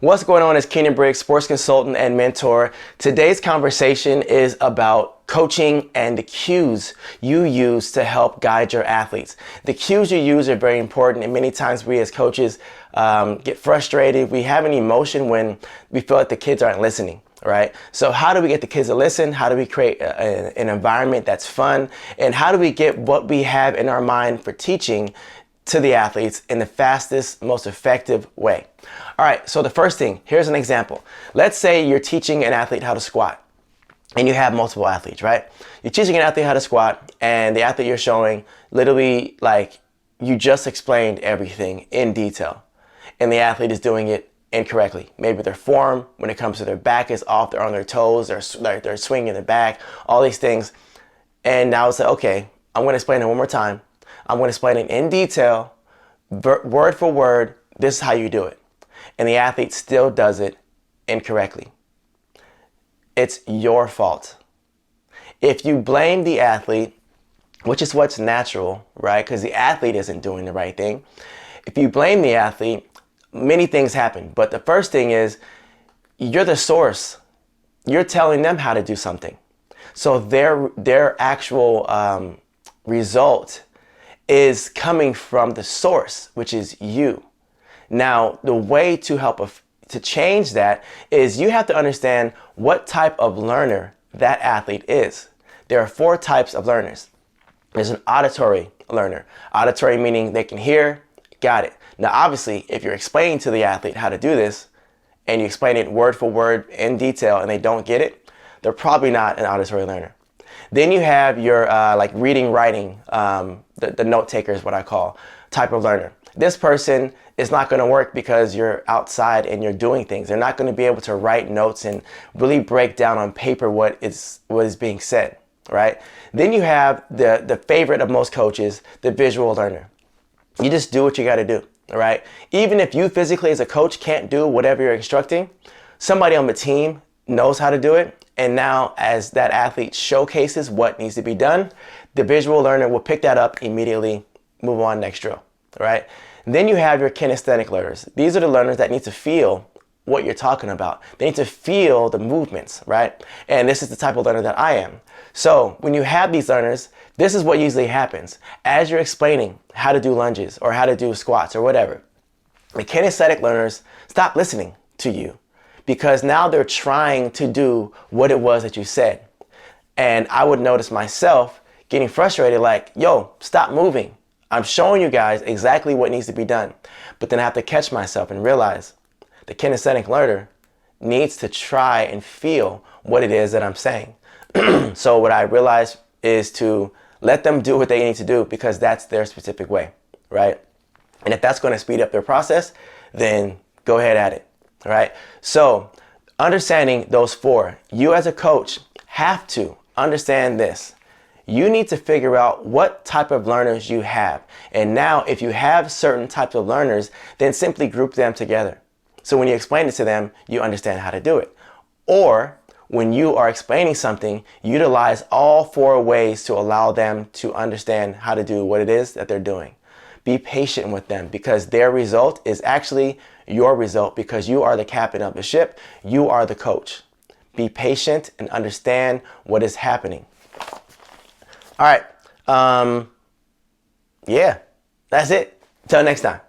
What's going on? It's Keenan Briggs, sports consultant and mentor. Today's conversation is about coaching and the cues you use to help guide your athletes. The cues you use are very important, and many times we as coaches get frustrated. We have an emotion when we feel like the kids aren't listening. Right? So how do we get the kids to listen? How do we create an environment that's fun? And how do we get what we have in our mind for teaching to the athletes in the fastest, most effective way? All right, so the first thing, here's an example. Let's say you're teaching an athlete how to squat and you have multiple athletes, right? You're teaching an athlete how to squat and the athlete you're showing literally like you just explained everything in detail and the athlete is doing it incorrectly. Maybe their form, when it comes to their back, is off, they're on their toes, they're swinging their back, all these things. And now it's like, okay, I'm going to explain it one more time. I'm going to explain it in detail, word for word. This is how you do it. And the athlete still does it incorrectly. It's your fault. If you blame the athlete, which is what's natural, right? Because the athlete isn't doing the right thing. If you blame the athlete, many things happen. But the first thing is you're the source. You're telling them how to do something. So their actual result is coming from the source, which is you. Now, the way to help to change that is you have to understand what type of learner that athlete is. There are 4 types of learners. There's an auditory learner. Auditory meaning they can hear, got it. Now, obviously, if you're explaining to the athlete how to do this and you explain it word for word in detail and they don't get it, they're probably not an auditory learner. Then you have your like reading, writing, the note taker is what I call type of learner. This person is not going to work because you're outside and you're doing things. They're not going to be able to write notes and really break down on paper what is being said, right? Then you have the favorite of most coaches, the visual learner. You just do what you got to do, all right? Even if you physically as a coach can't do whatever you're instructing, somebody on the team knows how to do it. And now as that athlete showcases what needs to be done, the visual learner will pick that up immediately, move on next drill, all right? Then you have your kinesthetic learners. These are the learners that need to feel what you're talking about. They need to feel the movements, right? And this is the type of learner that I am. So when you have these learners, this is what usually happens. As you're explaining how to do lunges or how to do squats or whatever, the kinesthetic learners stop listening to you because now they're trying to do what it was that you said. And I would notice myself getting frustrated like, yo, stop moving. I'm showing you guys exactly what needs to be done. But then I have to catch myself and realize the kinesthetic learner needs to try and feel what it is that I'm saying. So what I realized is to let them do what they need to do because that's their specific way, right? And if that's going to speed up their process, then go ahead at it, all right? So understanding those 4, you as a coach have to understand this. You need to figure out what type of learners you have. And now if you have certain types of learners, then simply group them together. So when you explain it to them, you understand how to do it. Or when you are explaining something, utilize all 4 ways to allow them to understand how to do what it is that they're doing. Be patient with them because their result is actually your result because you are the captain of the ship. You are the coach. Be patient and understand what is happening. All right. Yeah, that's it. Till next time.